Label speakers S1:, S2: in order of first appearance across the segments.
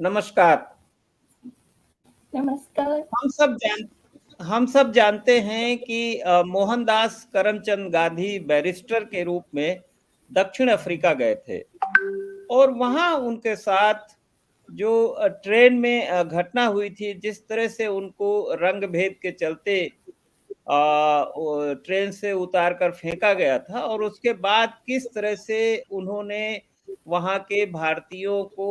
S1: नमस्कार।
S2: नमस्कार।
S1: हम सब जानते हैं कि मोहनदास करमचंद गांधी बैरिस्टर के रूप में दक्षिण अफ्रीका गए थे और वहां उनके साथ जो ट्रेन में घटना हुई थी, जिस तरह से उनको रंग भेद के चलते ट्रेन से उतार कर फेंका गया था और उसके बाद किस तरह से उन्होंने वहाँ के भारतीयों को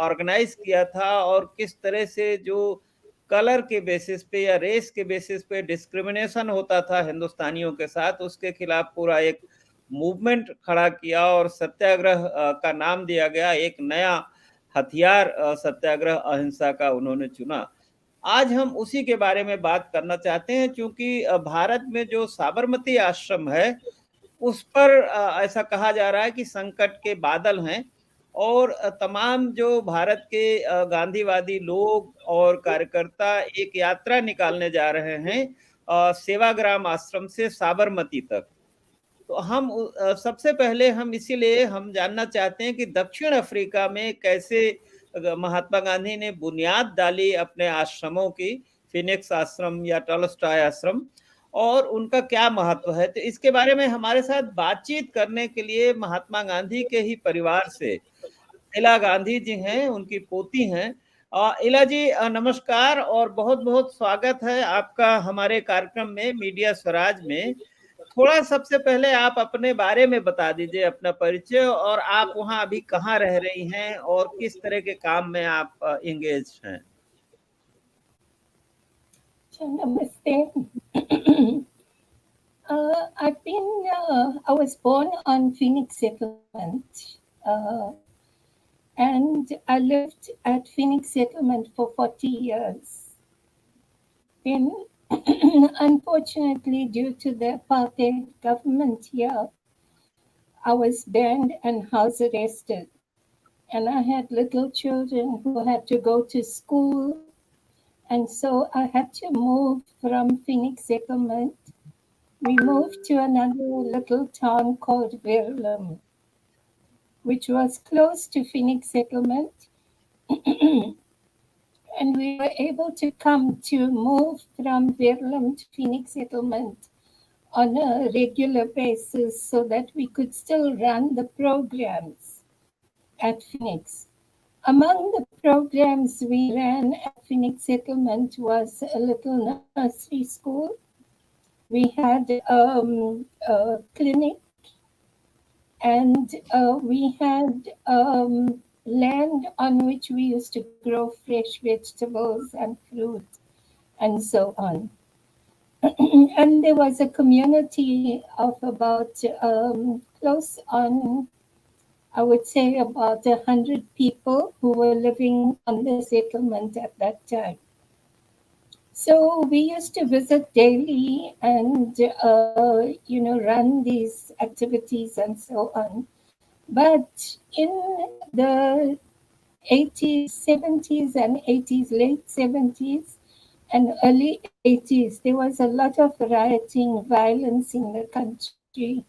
S1: ऑर्गेनाइज किया था और किस तरह से जो कलर के बेसिस पे या रेस के बेसिस पे डिस्क्रिमिनेशन होता था हिंदुस्तानियों के साथ, उसके खिलाफ पूरा एक मूवमेंट खड़ा किया और सत्याग्रह का नाम दिया गया। एक नया हथियार सत्याग्रह अहिंसा का उन्होंने चुना। आज हम उसी के बारे में बात करना चाहते हैं, क्योंकि भारत में जो साबरमती आश्रम है उस पर ऐसा कहा जा रहा है कि संकट के बादल हैं और तमाम जो भारत के गांधीवादी लोग और कार्यकर्ता एक यात्रा निकालने जा रहे हैं सेवाग्राम आश्रम से साबरमती तक। तो हम सबसे पहले हम इसीलिए हम जानना चाहते हैं कि दक्षिण अफ्रीका में कैसे महात्मा गांधी ने बुनियाद डाली अपने आश्रमों की, फिनिक्स आश्रम या टॉलस्टॉय आश्रम, और उनका क्या महत्व है। तो इसके बारे में हमारे साथ बातचीत करने के लिए महात्मा गांधी के ही परिवार से एला गांधी जी हैं, उनकी पोती हैं। एला जी नमस्कार और बहुत बहुत स्वागत है आपका हमारे कार्यक्रम में, मीडिया स्वराज में। थोड़ा सबसे पहले आप अपने बारे में बता दीजिए, अपना परिचय, और आप वहाँ अभी कहाँ रह रही हैं और किस तरह के काम में आप एंगेज हैं।
S2: Namaste. I was born on Phoenix Settlement, and I lived at Phoenix Settlement for 40 years. Then, unfortunately, due to the apartheid government here, I was banned and house arrested. And I had little children who had to go to school. And so I had to move from Phoenix Settlement. We moved to another little town called Verulam, which was close to Phoenix Settlement. And we were able to move from Verulam to Phoenix Settlement on a regular basis so that we could still run the programs at Phoenix. Among the programs we ran at Phoenix Settlement was a little nursery school. We had a clinic, and we had land on which we used to grow fresh vegetables and fruit and so on. And there was a community of about close on, I would say about 100 people who were living on the settlement at that time. So we used to visit daily and, run these activities and so on. But in the 80s, 70s and 80s, late 70s and early 80s, there was a lot of rioting, violence in the country.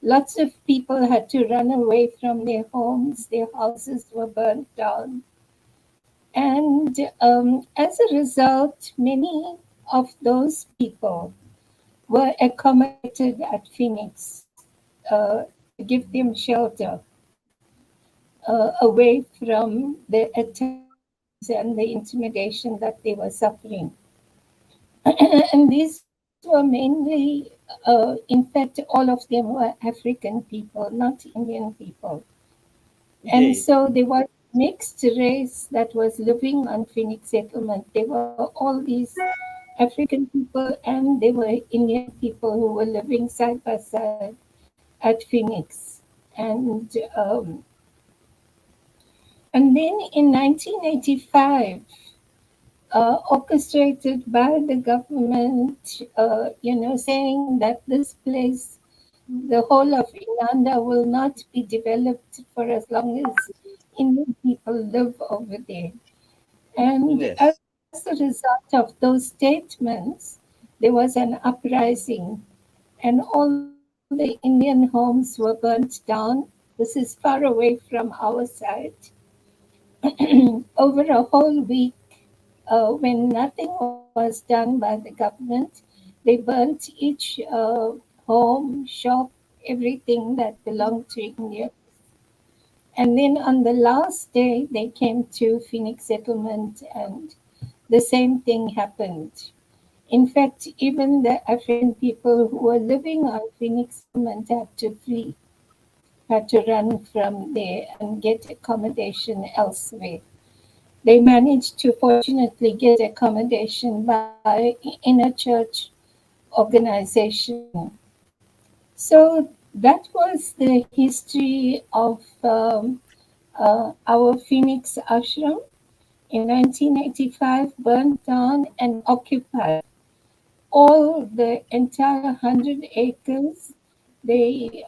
S2: Lots of people had to run away from their homes. Their houses were burnt down. And as a result, many of those people were accommodated at Phoenix to give them shelter away from the attacks and the intimidation that they were suffering. And these were mainly, in fact, all of them were African people, not Indian people. And so there was mixed race that was living on Phoenix Settlement. There were all these African people and there were Indian people who were living side by side at Phoenix. And then in 1985, orchestrated by the government, saying that this place, the whole of Inanda, will not be developed for as long as Indian people live over there. And as a result of those statements, there was an uprising and all the Indian homes were burnt down. This is far away from our side. over a whole week, when nothing was done by the government, they burnt each home, shop, everything that belonged to India. And then on the last day, they came to Phoenix settlement, and the same thing happened. In fact, even the African people who were living on Phoenix settlement had to flee, had to run from there and get accommodation elsewhere. They managed to fortunately get accommodation by in a church organization. So that was the history of our Phoenix Ashram in 1985, burnt down and occupied. All the entire 100 acres, they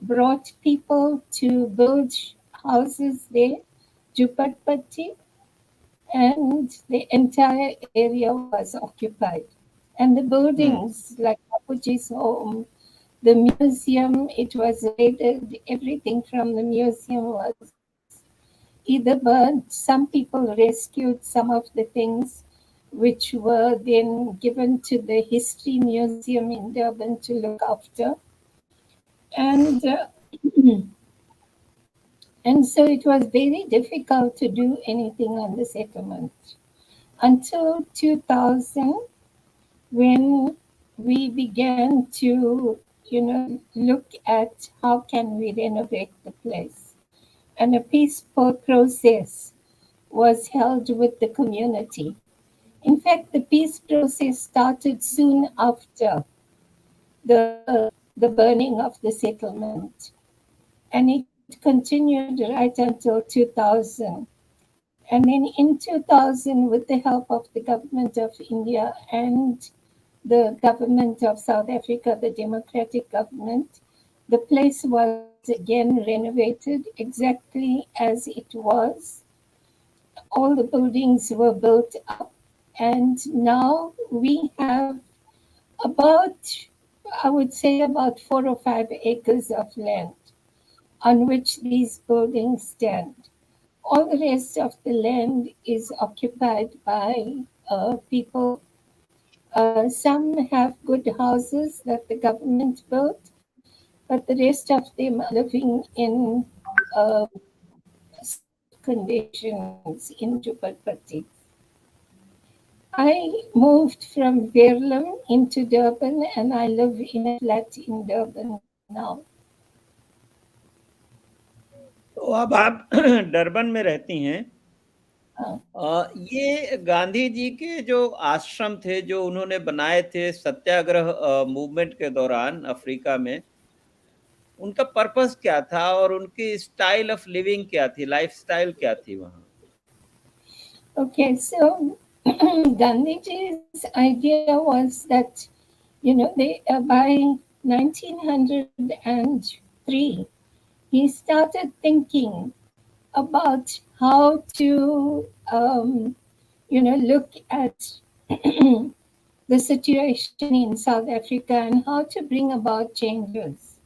S2: brought people to build houses there, Jupatpatti, and the entire area was occupied. And the buildings, like Bapuji's home, the museum, it was raided. Everything from the museum was either burnt. Some people rescued some of the things which were then given to the History Museum in Durban to look after. And and so it was very difficult to do anything on the settlement until 2000, when we began to, look at how can we renovate the place. And a peaceful process was held with the community. In fact, the peace process started soon after the burning of the settlement, and it continued right until 2000. And then in 2000, with the help of the government of India and the government of South Africa, the democratic government, the place was again renovated exactly as it was. All the buildings were built up, and now we have about, I would say, about 4 or 5 acres of land on which these buildings stand. All the rest of the land is occupied by people. Some have good houses that the government built, but the rest of them are living in sad conditions in Jupalpatti. I moved from Verulam into Durban, and I live in a flat in Durban now.
S1: तो अब आप Durban में रहती हैं। ये गांधी जी के जो आश्रम थे, जो उन्होंने बनाए थे सत्याग्रह मूवमेंट के दौरान अफ्रीका में, उनका पर्पस क्या था और उनकी स्टाइल ऑफ लिविंग क्या थी, लाइफस्टाइल क्या थी वहाँ?
S2: Okay, so Gandhiji's idea was that, they, by 1903, he started thinking about how to, look at the situation in South Africa and how to bring about changes.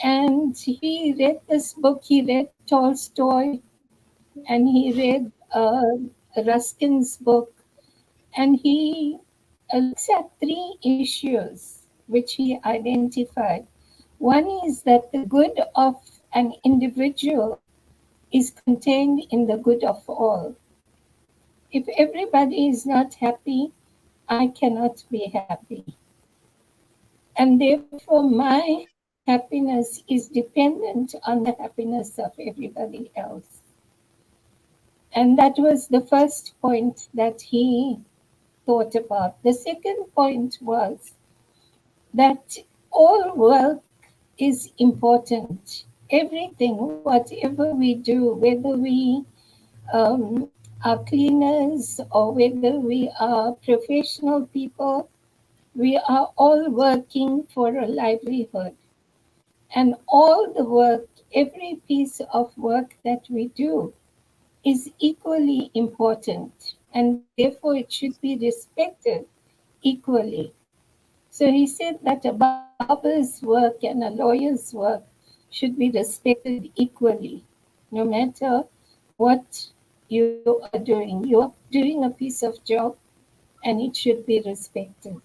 S2: And he read this book, he read Tolstoy, and he read Ruskin's book, and he looks at 3 issues which he identified. One is that the good of an individual is contained in the good of all. If everybody is not happy, I cannot be happy. And therefore, my happiness is dependent on the happiness of everybody else. And that was the first point that he thought about. The second point was that all work is important. Everything, whatever we do, whether we are cleaners or whether we are professional people, we are all working for a livelihood. And all the work, every piece of work that we do is equally important, and therefore it should be respected equally. So he said that a barber's work and a lawyer's work should be respected equally, no matter what you are doing. You are doing a piece of job and it should be respected.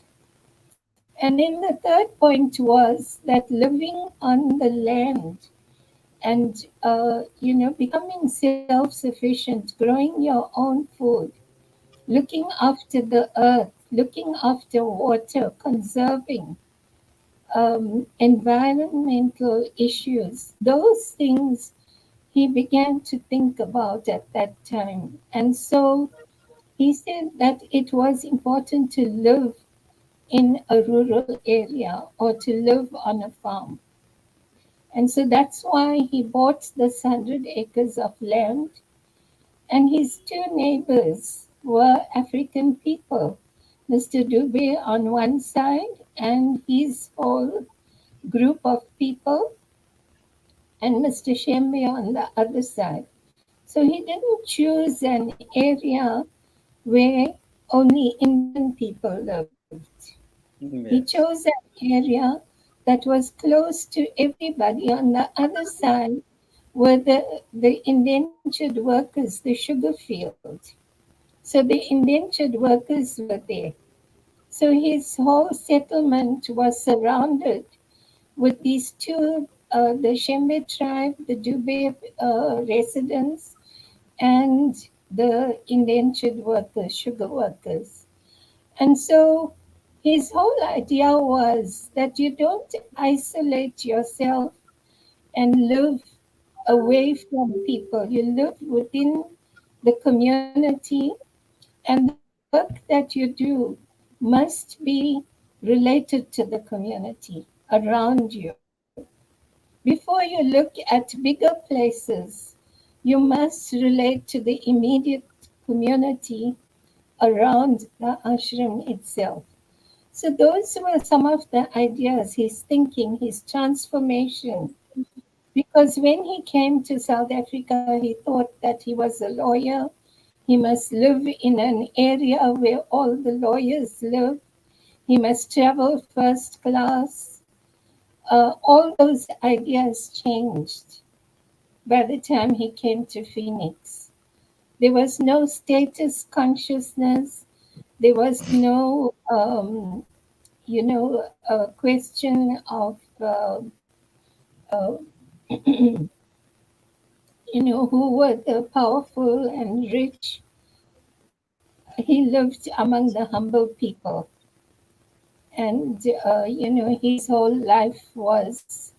S2: And then the third point was that living on the land and becoming self-sufficient, growing your own food, looking after the earth, looking after water, conserving environmental issues. Those things he began to think about at that time. And so he said that it was important to live in a rural area or to live on a farm. And so that's why he bought this 100 acres of land. And his two neighbors were African people, Mr. Dube on one side and his whole group of people, and Mr. Shembe on the other side. So he didn't choose an area where only Indian people lived. He chose
S1: Yes.
S2: an area that was close to everybody. On the other side were the indentured workers, the sugar field. So the indentured workers were there. So his whole settlement was surrounded with these two, the Shembe tribe, the Dube residents, and the indentured workers, sugar workers. And so his whole idea was that you don't isolate yourself and live away from people. You live within the community, and the work that you do must be related to the community around you. Before you look at bigger places, you must relate to the immediate community around the ashram itself. So those were some of the ideas, his thinking, his transformation. Because when he came to South Africa, he thought that he was a lawyer. He must live in an area where all the lawyers live. He must travel first class. All those ideas changed by the time he came to Phoenix. There was no status consciousness. There was no, question of, uh, who were the powerful and rich. He lived among the humble people. And, his whole life was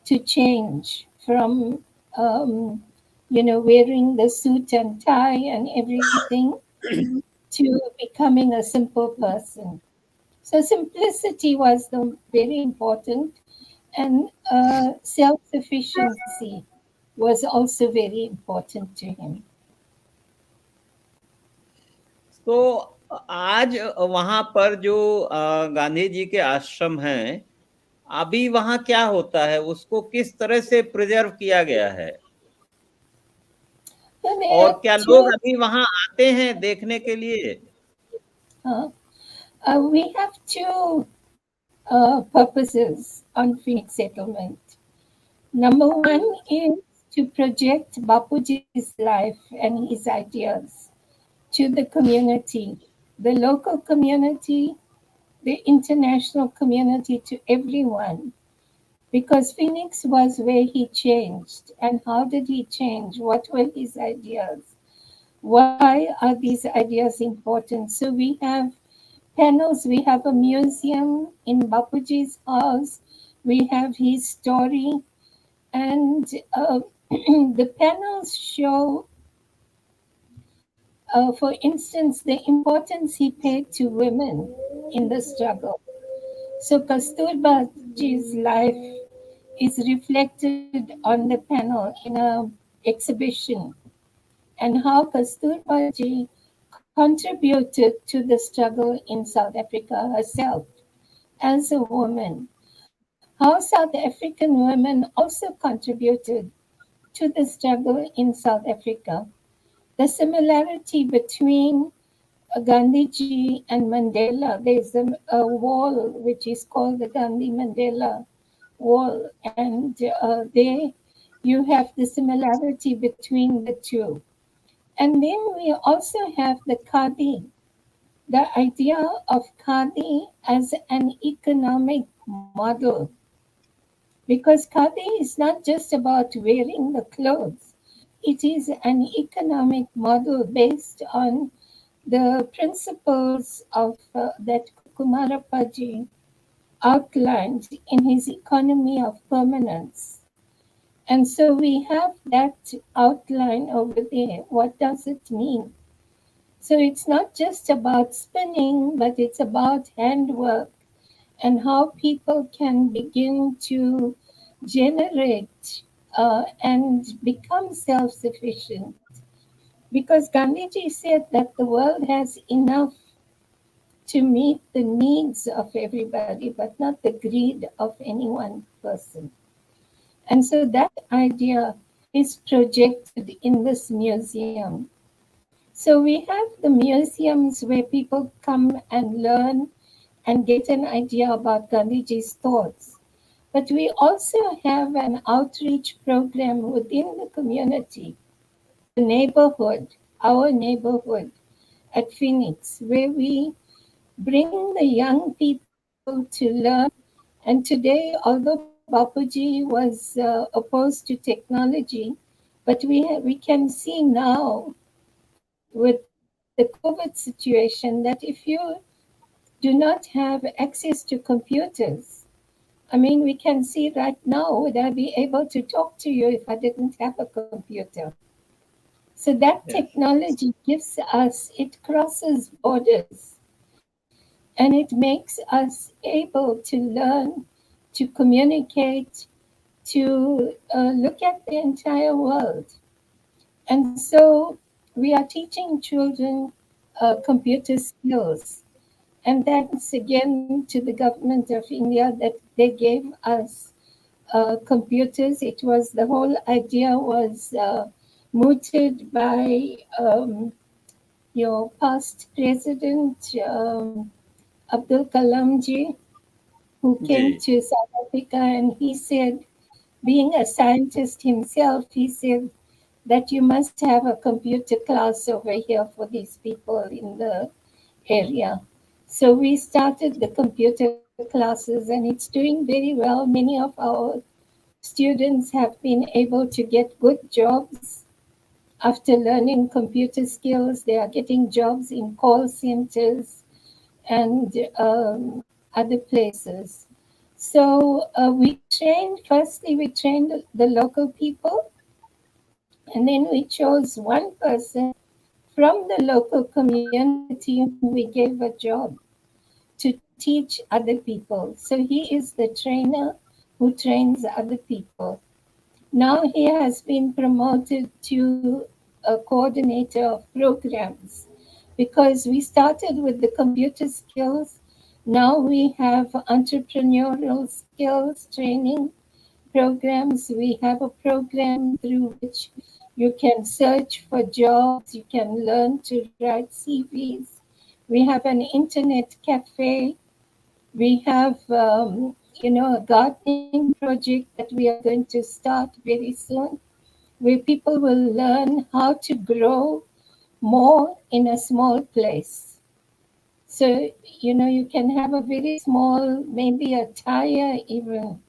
S2: to change from, wearing the suit and tie and everything to becoming a simple person. So simplicity was very important, and self-sufficiency was also very important to him.
S1: तो आज वहां पर जो गांधी जी के आश्रम हैं, अभी वहां क्या होता है, उसको किस तरह से प्रिजर्व किया गया है,
S2: So there
S1: और
S2: are
S1: क्या लोग
S2: two.
S1: अभी वहां आते हैं देखने के लिए?
S2: We have two purposes on Phoenix settlement. Number one is to project Bapuji's life and his ideas to the community, the local community, the international community, to everyone. Because Phoenix was where he changed. And how did he change? What were his ideas? Why are these ideas important? So we have panels, we have a museum in Bapuji's house, we have his story, and the panels show, for instance, the importance he paid to women in the struggle. So Kasturbaji's life is reflected on the panel in a exhibition, and how Kasturbaji contributed to the struggle in South Africa herself as a woman. How South African women also contributed to the struggle in South Africa. The similarity between Gandhiji and Mandela, there's a wall which is called the Gandhi Mandela wall, and there you have the similarity between the two. And then we also have the Khadi, the idea of Khadi as an economic model. Because Khadi is not just about wearing the clothes, it is an economic model based on the principles of that Kumarapaji outlined in his economy of permanence. And so we have that outline over there. What does it mean? So it's not just about spinning, but it's about handwork and how people can begin to generate and become self sufficient. Because Gandhiji said that the world has enough to meet the needs of everybody, but not the greed of any one person. And so that idea is projected in this museum. So we have the museums where people come and learn and get an idea about Gandhiji's thoughts. But we also have an outreach program within the community, the neighborhood, our neighborhood at Phoenix, where we bring the young people to learn. And today, although Bapuji was opposed to technology, but we can see now with the COVID situation that if you do not have access to computers, I mean, we can see right now, would I be able to talk to you if I didn't have a computer? So that
S1: Yes.
S2: technology gives us, it crosses borders and it makes us able to learn, to communicate, to look at the entire world. And so we are teaching children computer skills. And thanks again to the government of India that they gave us computers. It was the whole idea was mooted by your past president, Abdul Kalamji, who came
S1: Ji.
S2: to South Africa, and he said, being a scientist himself, he said that you must have a computer class over here for these people in the area. So we started the computer classes, and it's doing very well. Many of our students have been able to get good jobs after learning computer skills. They are getting jobs in call centers and other places. So firstly, we trained the local people, and then we chose one person from the local community whom we gave a job to teach other people. So he is the trainer who trains other people. Now he has been promoted to a coordinator of programs because we started with the computer skills. Now we have entrepreneurial skills training programs. We have a program through which you can search for jobs, you can learn to write CVs. We have an internet cafe. We have, a gardening project that we are going to start very soon, where people will learn how to grow more in a small place. So, you can have a very small, maybe a tire even,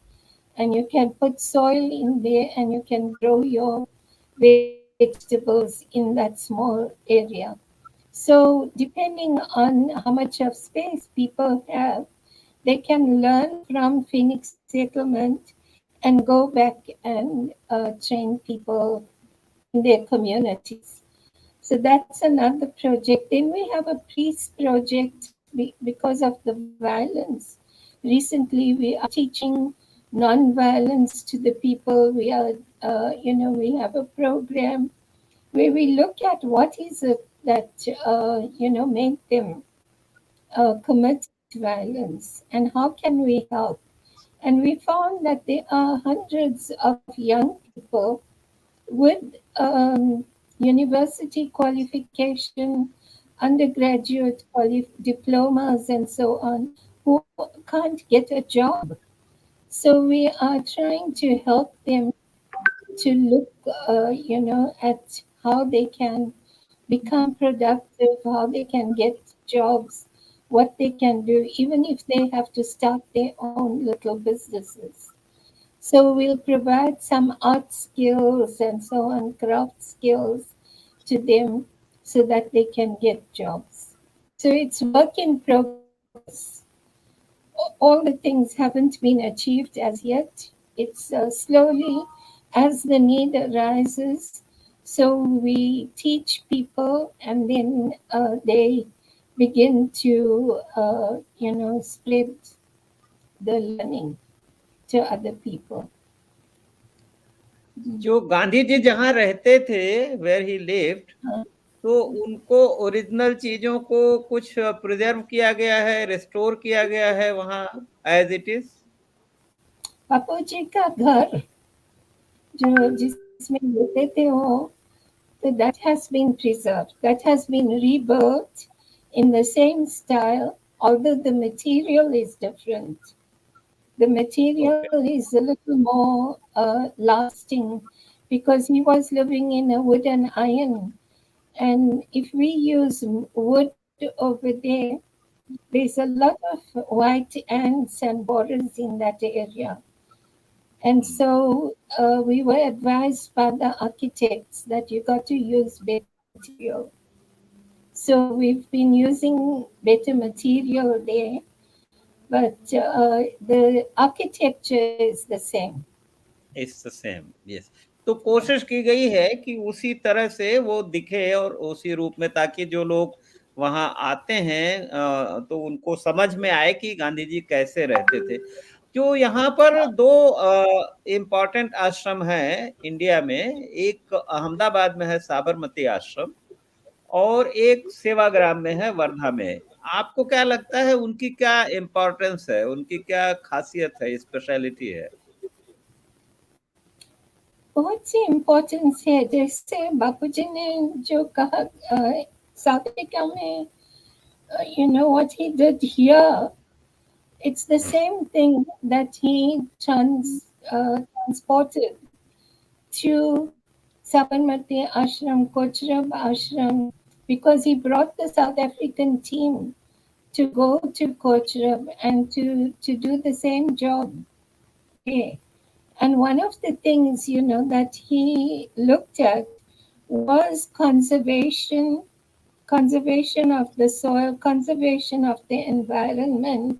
S2: and you can put soil in there and you can grow your vegetables in that small area. So, depending on how much of space people have, they can learn from Phoenix settlement and go back and train people in their communities. So that's another project. Then we have a peace project because of the violence. Recently, we are teaching non-violence to the people. We are, we have a program where we look at what is it that, made them commit violence and how can we help. And we found that there are hundreds of young people with university qualification, undergraduate diplomas, and so on, who can't get a job. So we are trying to help them to look, at how they can become productive, how they can get jobs, what they can do, even if they have to start their own little businesses. So we'll provide some art skills and so on, craft skills to them so that they can get jobs. So it's work in progress. All the things haven't been achieved as yet. It's slowly as the need arises. So we teach people, and then they begin to, spread the learning to other people.
S1: जो गांधी जी जहाँ रहते थे, where he lived, तो उनको original चीजों को कुछ preserve किया गया है, रिस्टोर किया गया है वहाँ एज इट इज।
S2: बापू जी का घर जो जिसमें रहते थे वो, so that has been preserved, that has been rebuilt in the same style, although the material is different. The material is a little more lasting because he was living in a wood and iron. And if we use wood over there, there's a lot of white ants and borers in that area. And so we were advised by the architects that you got to use better material. So we've been using better material there, but the architecture is the same.
S1: It's the same, yes. तो कोशिश की गई है कि उसी तरह से वो दिखे और उसी रूप में, ताकि जो लोग वहां आते हैं तो उनको समझ में आए कि गांधी जी कैसे रहते थे। जो यहाँ पर दो इम्पोर्टेंट आश्रम है इंडिया में, एक अहमदाबाद में है साबरमती आश्रम, और एक सेवाग्राम में है वर्धा में। आपको क्या लगता है उनकी क्या इम्पोर्टेंस है, उनकी क्या खासियत है, स्पेशलिटी है?
S2: बहुत सी इम्पोर्टेंस है। जैसे बापूजी ने जो कहा साउथ अफ्रीका में, what he did here, it's the same thing that he transported to Sabarmati Ashram, Kochrab Ashram, because he brought the South African team to go to Kochrab and to do the same job. Okay. And one of the things, that he looked at was conservation of the soil, conservation of the environment,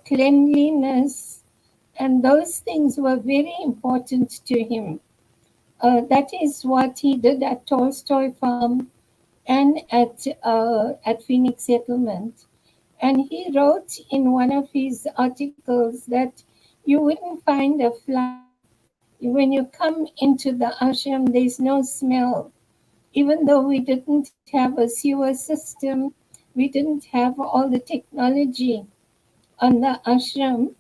S2: cleanliness, and those things were very important to him. That is what he did at Tolstoy Farm and at Phoenix Settlement. And he wrote in one of his articles that you wouldn't find a fly. When you come into the ashram, there's no smell. Even though we didn't have a sewer system, we didn't have all the technology on the ashram,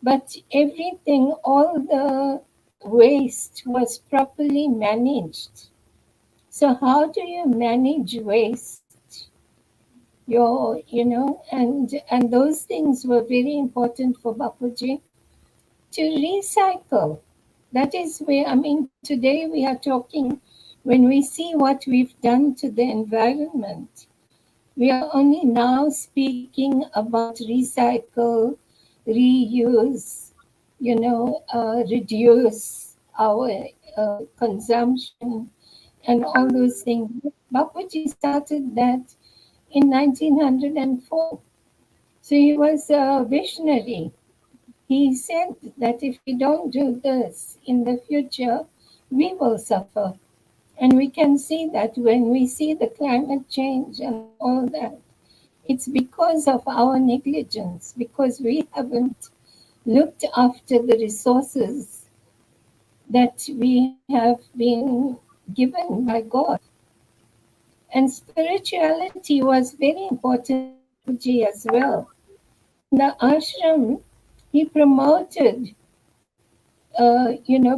S2: but everything, all the waste was properly managed. So how do you manage waste? And those things were very important for Bapuji. To recycle, that is where, today we are talking, when we see what we've done to the environment, we are only now speaking about recycle, reuse, reduce our consumption and all those things. Bapuji started that in 1904. So he was a visionary. He said that if we don't do this in the future, we will suffer. And we can see that when we see the climate change and all that, it's because of our negligence, because we haven't looked after the resources that we have been given by God. And spirituality was very important to Ji as well. In the ashram, he promoted,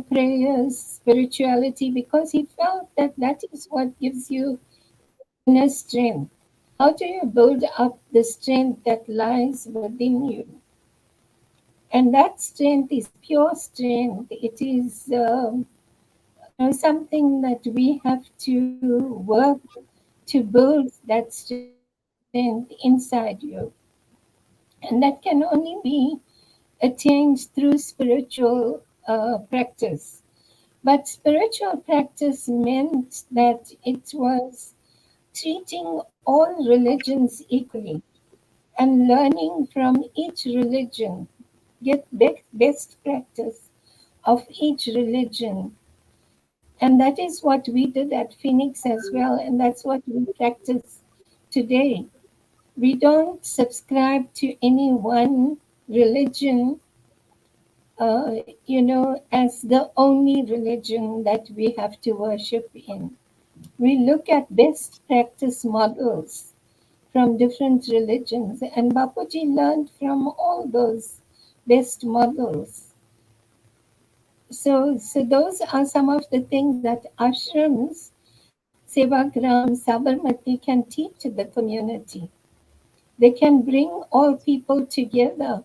S2: prayers, spirituality, because he felt that that is what gives you inner strength. How do you build up the strength that lies within you? And that strength is pure strength. It is something that we have to work to build that strength inside you. And that can only be attained through spiritual practice. But spiritual practice meant that it was treating all religions equally and learning from each religion, get best practice of each religion. And that is what we did at Phoenix as well, and that's what we practice today. We don't subscribe to any one religion, as the only religion that we have to worship in. We look at best practice models from different religions, and Bapuji learned from all those best models. So those are some of the things that ashrams, Sevagram, Sabarmati can teach to the community. They can bring all people together,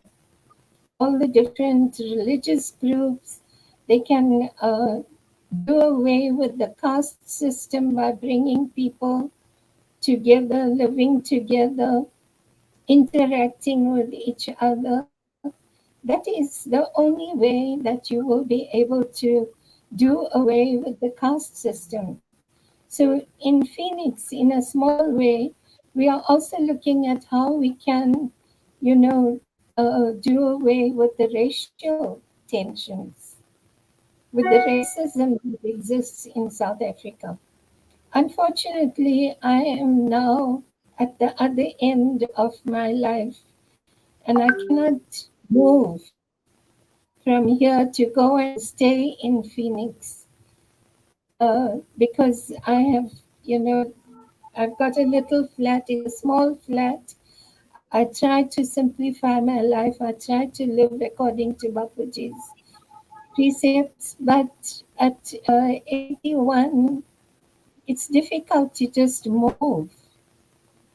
S2: all the different religious groups. They can do away with the caste system by bringing people together, living together, interacting with each other. That is the only way that you will be able to do away with the caste system. So in Phoenix, in a small way, we are also looking at how we can, do away with the racial tensions, with the racism that exists in South Africa. Unfortunately, I am now at the other end of my life, and I cannot move from here to go and stay in Phoenix because I have, I've got a little flat. It's a small flat. I try to simplify my life. I try to live according to Bapuji's precepts, but at 81, it's difficult to just move,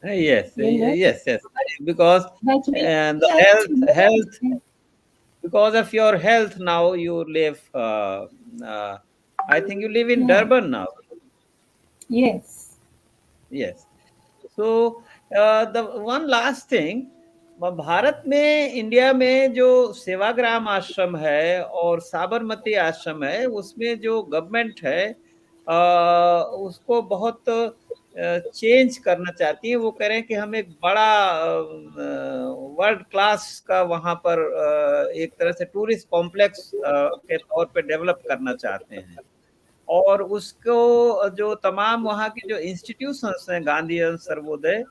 S1: Yes,
S2: you know.
S1: yes, because
S2: But we
S1: the
S2: have to
S1: health,
S2: move.
S1: because of your health now you live. Uh, I think you live in
S2: Yeah.
S1: Durban now.
S2: Yes.
S1: Yes. So the one last thing, Bharat में, India में जो सेवाग्राम आश्रम है और साबरमती आश्रम है, उसमें जो गवर्नमेंट है उसको बहुत चेंज करना चाहती है। वो कह रहे हैं कि हम एक बड़ा वर्ल्ड क्लास का वहाँ पर एक तरह से टूरिस्ट कॉम्प्लेक्स के तौर पे डेवलप करना चाहते हैं, और उसको जो तमाम वहाँ के जो इंस्टीट्यूशंस हैं, गांधीयन, सर्वोदय,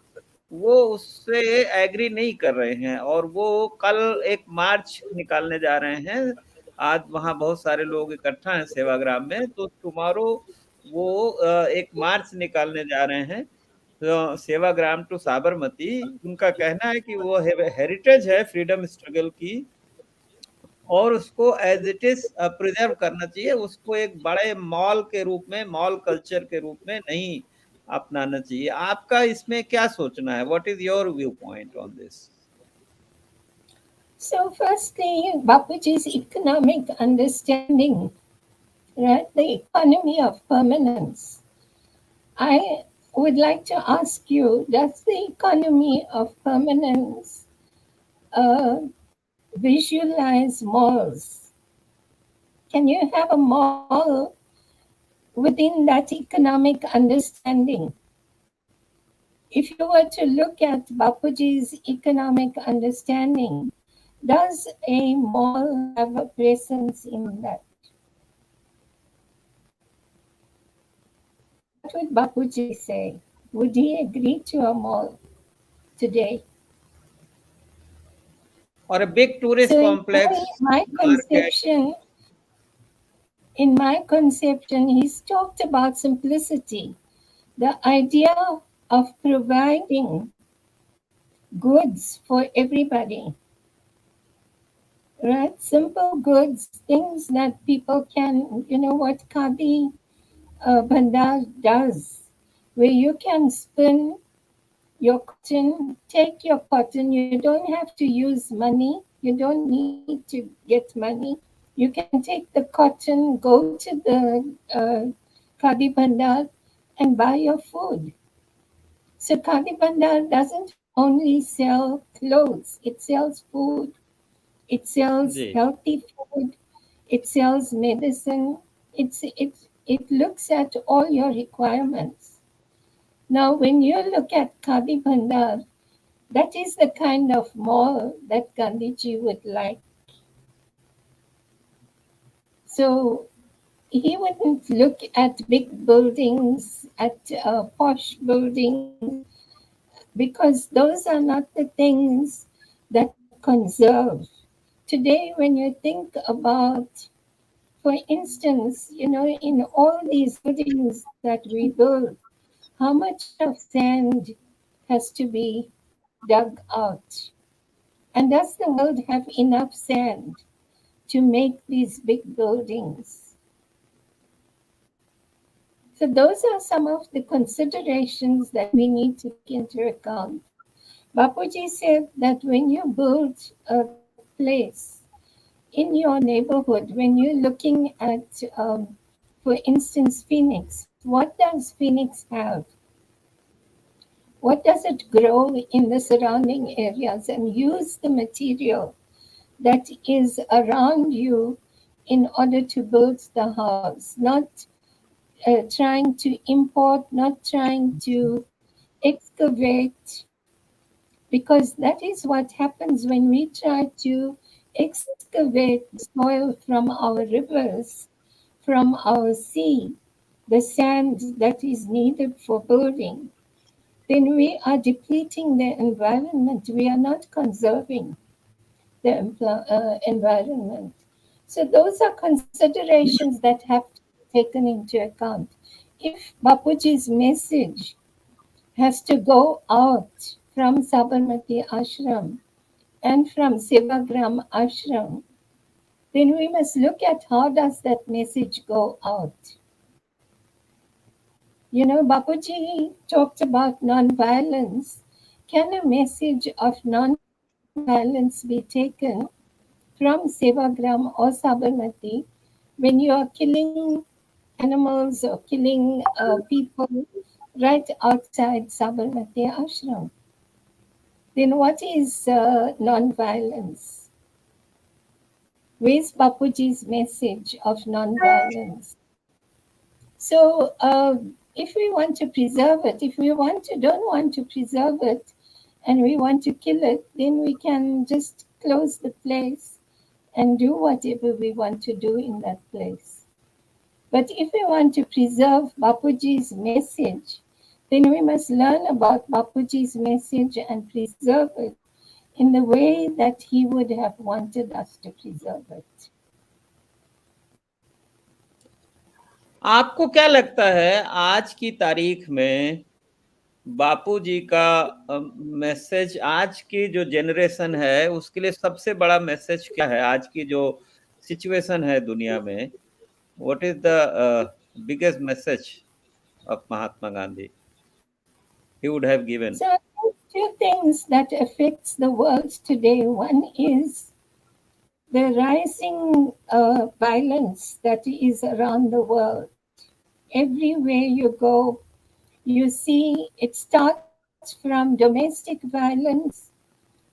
S1: वो उससे एग्री नहीं कर रहे हैं, और वो कल एक मार्च निकालने जा रहे हैं। आज वहाँ बहुत सारे लोग इकट्ठा हैं सेवाग्राम में, तो टुमारो वो एक मार्च निकालने जा रहे हैं, तो सेवाग्राम टू साबरमती। उनका कहना है कि वो हेरिटेज है फ्रीडम स्ट्रगल की, और उसको एज इट इज प्रिजर्व करना चाहिए। उसको एक बड़े मॉल के रूप में, मॉल कल्चर के रूप में नहीं अपनाना चाहिए। आपका इसमें क्या सोचना है? What is your view point on this?
S2: So firstly, Bapuji's economic understanding, right? The economy of permanence. I would like to ask you, does the economy of permanence uh, visualize malls? Can you have a mall within that economic understanding? If you were to look at Bapuji's economic understanding, does a mall have a presence in that? What would Bapuji say? Would he agree to a mall today?
S1: Or a big tourist
S2: So
S1: complex,
S2: my
S1: market?
S2: in my conception, he's talked about simplicity, the idea of providing goods for everybody, right? Simple goods, things that people can, what Kadi Bandar does, where you can spin your cotton, take your cotton, you don't have to use money, you don't need to get money. You can take the cotton, go to the Khadi Bandar and buy your food. So Khadi Bandar doesn't only sell clothes, it sells food, it sells
S1: जी,
S2: healthy food, it sells medicine, it looks at all your requirements. Now, when you look at Khadi Bandar, that is the kind of mall that Gandhiji would like. So he wouldn't look at big buildings, at posh buildings, because those are not the things that conserve. Today, when you think about, for instance, in all these buildings that we build, how much of sand has to be dug out? And does the world have enough sand to make these big buildings? So those are some of the considerations that we need to take into account. Bapuji said that when you build a place in your neighborhood, when you're looking at, for instance, Phoenix, what does Phoenix have? What does it grow in the surrounding areas? And use the material that is around you in order to build the house, not trying to import, not trying to excavate, because that is what happens when we try to excavate the soil from our rivers, from our sea, the sand that is needed for building. Then we are depleting the environment. We are not conserving the environment. So those are considerations that have to be taken into account. If Bapuji's message has to go out from Sabarmati Ashram and from Sevagram Ashram, then we must look at how does that message go out. Bapuji talked about non-violence. Can a message of non-violence be taken from Sevagram or Sabarmati when you are killing animals or killing people right outside Sabarmati Ashram? Then what is non-violence? Where's Bapuji's message of non-violence? So if we want to preserve it, if we don't want to preserve it, and we want to kill it, then we can just close the place and do whatever we want to do in that place. But if we want to preserve Bapuji's message, then we must learn about Bapuji's message and preserve it in the way that he would have wanted us to preserve it.
S1: आपको क्या लगता है आज की तारीख में बापूजी का message आज की जो जनरेशन है उसके लिए सबसे बड़ा मैसेज क्या है? आज की जो सिचुएशन है दुनिया में, what is the biggest message of Mahatma Gandhi he would have given?
S2: So two things that affects the world today. One is the rising violence that is around the world. Everywhere you go, you see it starts from domestic violence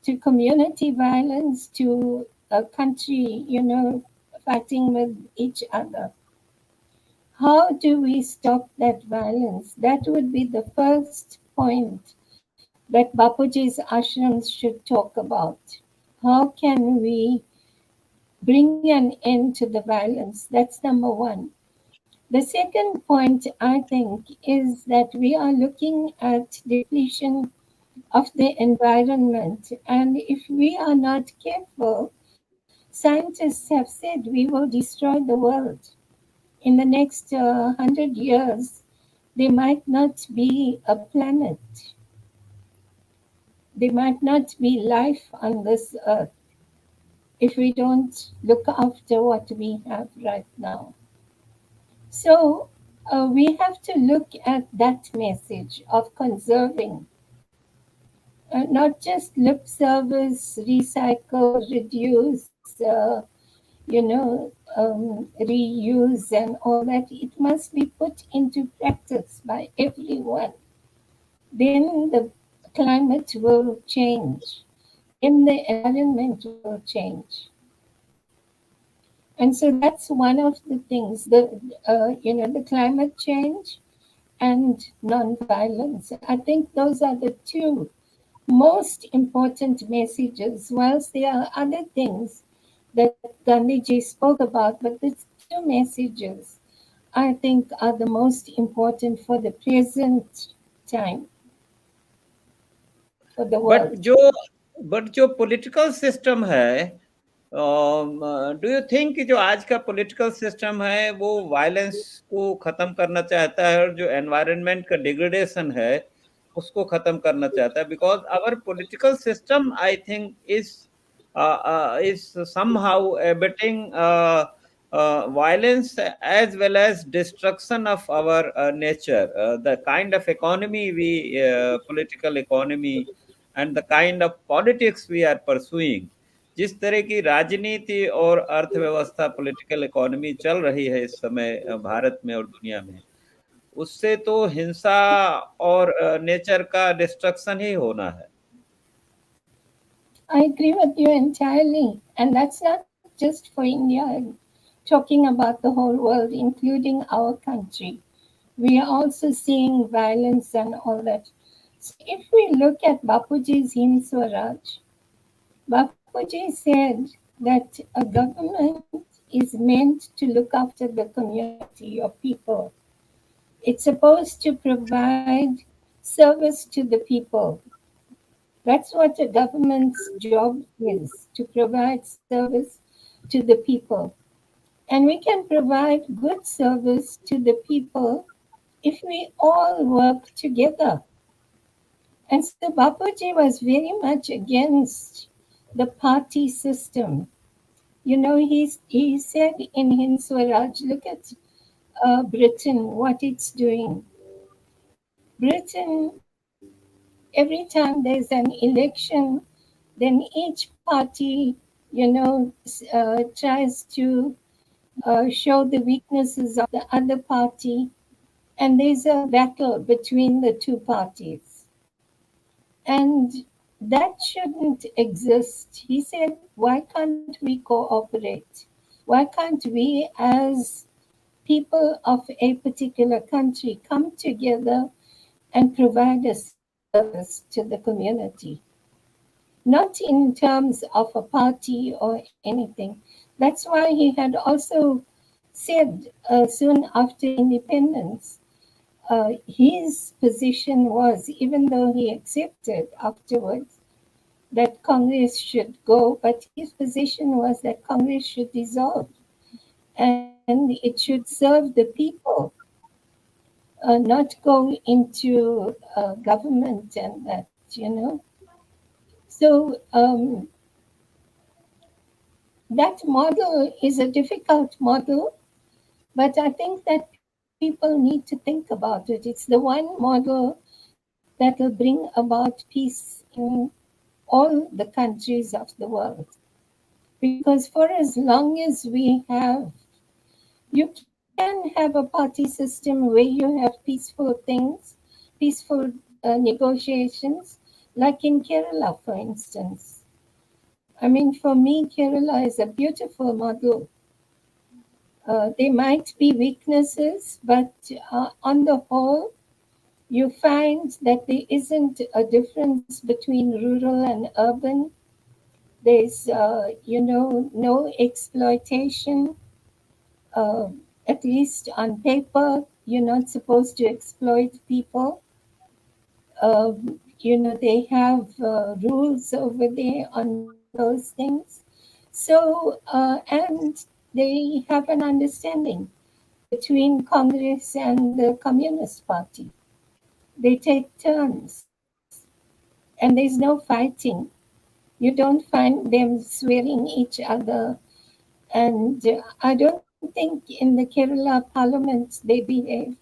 S2: to community violence to a country, fighting with each other. How do we stop that violence? That would be the first point that Bapuji's ashrams should talk about. How can we bring an end to the violence? That's number one. The second point, I think, is that we are looking at depletion of the environment. And if we are not careful, scientists have said we will destroy the world. In the next 100 years, there might not be a planet. There might not be life on this earth if we don't look after what we have right now. So we have to look at that message of conserving, not just lip service, recycle, reduce, reuse and all that, it must be put into practice by everyone. Then the climate will change, then the environment will change. And so that's one of the things, the climate change and non-violence. I think those are the two most important messages, whilst there are other things that Gandhiji spoke about, but the two messages I think are the most important for the present time for the
S1: but
S2: world.
S1: जो but जो political system है, do you think कि जो आज का political system है वो violence को खत्म करना चाहता है और जो एनवायरनमेंट का डिग्रेडेशन है उसको खत्म करना चाहता है? Because our political system I think is somehow abetting violence as well as destruction of our nature. The kind of economy political economy and the kind of politics we are pursuing, जिस तरह की राजनीति और अर्थव्यवस्था political economy चल रही है इस समय भारत में और दुनिया में, उससे तो हिंसा और नेचर का डिस्ट्रक्शन ही होना है.
S2: I agree with you entirely. And that's not just for India. I'm talking about the whole world, including our country. We are also seeing violence and all that. So if we look at Bapuji's Hind Swaraj, Bapuji said that a government is meant to look after the community or people. It's supposed to provide service to the people. That's what a government's job is, to provide service to the people. And we can provide good service to the people if we all work together. And so Bapuji was very much against the party system. You know, he said in Hind Swaraj, look at Britain, what it's doing. Britain, every time there's an election, then each party, tries to show the weaknesses of the other party, and there's a battle between the two parties. And that shouldn't exist. He said, why can't we cooperate? Why can't we, as people of a particular country, come together and provide a service to the community? Not in terms of a party or anything. That's why he had also said soon after independence, his position was, even though he accepted afterwards that Congress should go, but his position was that Congress should dissolve and it should serve the people, not go into government and that. So that model is a difficult model, but I think that people need to think about it. It's the one model that will bring about peace in all the countries of the world. Because for as long as we have, you can have a party system where you have peaceful things, peaceful negotiations, like in Kerala, for instance. I mean, for me, Kerala is a beautiful model. There might be weaknesses, but on the whole, you find that there isn't a difference between rural and urban. There's, no exploitation. At least on paper, you're not supposed to exploit people. They have rules over there on those things. So, and they have an understanding between Congress and the Communist Party. They take turns, and there's no fighting. You don't find them swearing each other. And I don't think in the Kerala Parliament they behave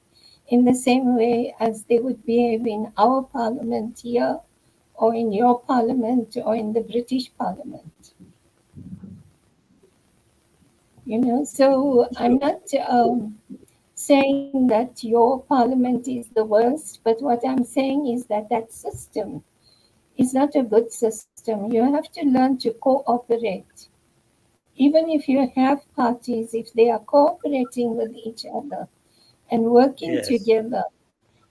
S2: in the same way as they would behave in our Parliament here, or in your Parliament, or in the British Parliament. So I'm not saying that your parliament is the worst, but what I'm saying is that that system is not a good system. You have to learn to cooperate. Even if you have parties, if they are cooperating with each other and working
S1: Yes.
S2: together,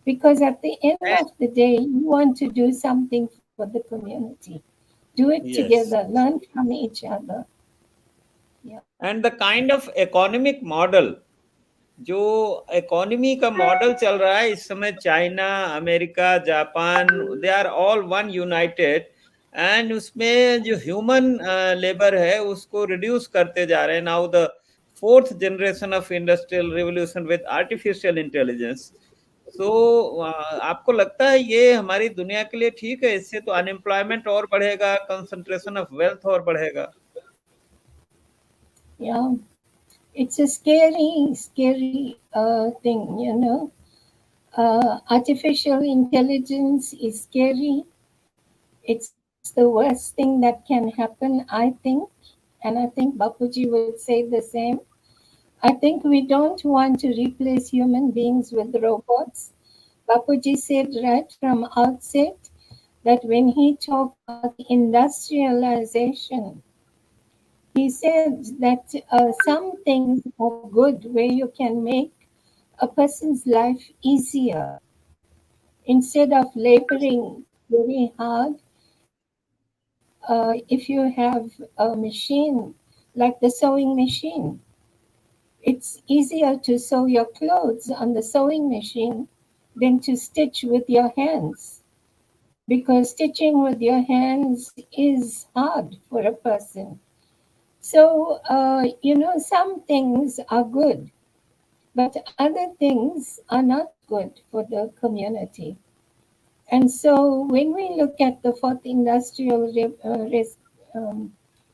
S2: because at the end
S1: And,
S2: of the day, you want to do something for the community. Do it together,
S1: yes.
S2: learn from each other. Yeah.
S1: And the kind of economic model, जो economy का model चल रहा है इस समय, China, America, Japan, they are all one united, and उसमें जो human labour है उसको रिड्यूस करते जा रहे हैं. Now the fourth generation of industrial revolution with artificial intelligence. So आपको लगता है ये हमारी दुनिया के लिए ठीक है? इससे तो अनएम्प्लॉयमेंट और बढ़ेगा, कंसंट्रेशन ऑफ वेल्थ और बढ़ेगा.
S2: Yeah. It's a scary, scary thing. Artificial intelligence is scary. It's the worst thing that can happen, I think. And I think Bapuji would say the same. I think we don't want to replace human beings with robots. Bapuji said right from outset that when he talked about industrialization, he said that some things are good where you can make a person's life easier instead of laboring very hard. If you have a machine like the sewing machine, it's easier to sew your clothes on the sewing machine than to stitch with your hands, because stitching with your hands is hard for a person. So, some things are good, but other things are not good for the community. And so when we look at the fourth industrial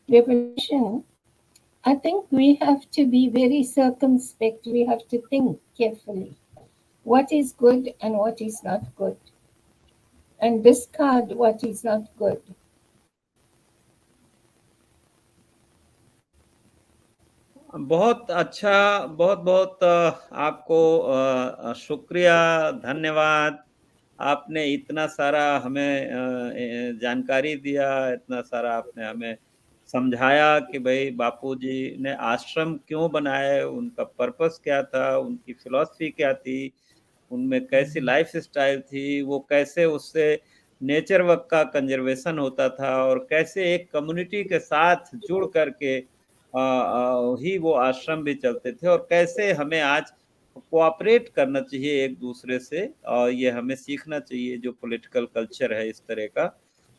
S2: revolution, I think we have to be very circumspect. We have to think carefully what is good and what is not good, and discard what is not good.
S1: बहुत अच्छा. बहुत बहुत आपको शुक्रिया, धन्यवाद. आपने इतना सारा हमें जानकारी दिया, इतना सारा आपने हमें समझाया कि भाई बापूजी ने आश्रम क्यों बनाए, उनका पर्पस क्या था, उनकी फिलॉसफी क्या थी, उनमें कैसी लाइफ स्टाइल थी, वो कैसे उससे नेचर वर्क का कंजर्वेशन होता था, और कैसे एक कम्युनिटी के साथ जुड़ करके ही वो आश्रम भी चलते थे, और कैसे हमें आज कोऑपरेट करना चाहिए एक दूसरे से, और ये हमें सीखना चाहिए जो पॉलिटिकल कल्चर है इस तरह का.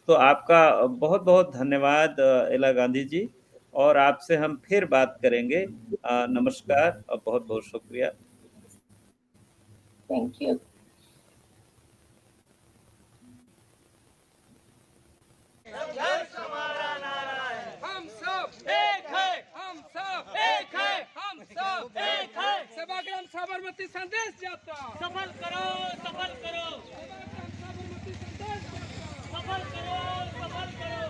S1: तो आपका बहुत बहुत धन्यवाद एला गांधी जी, और आपसे हम फिर बात करेंगे. नमस्कार और बहुत बहुत शुक्रिया.
S2: Thank you.
S3: हम सब एक है, हम सब एक है, हम सब एक है. सेवाग्राम साबरमती संदेश यात्रा सफल करो, सफल करो. सेवाग्राम साबरमती संदेश यात्रा सफल करो, सफल करो.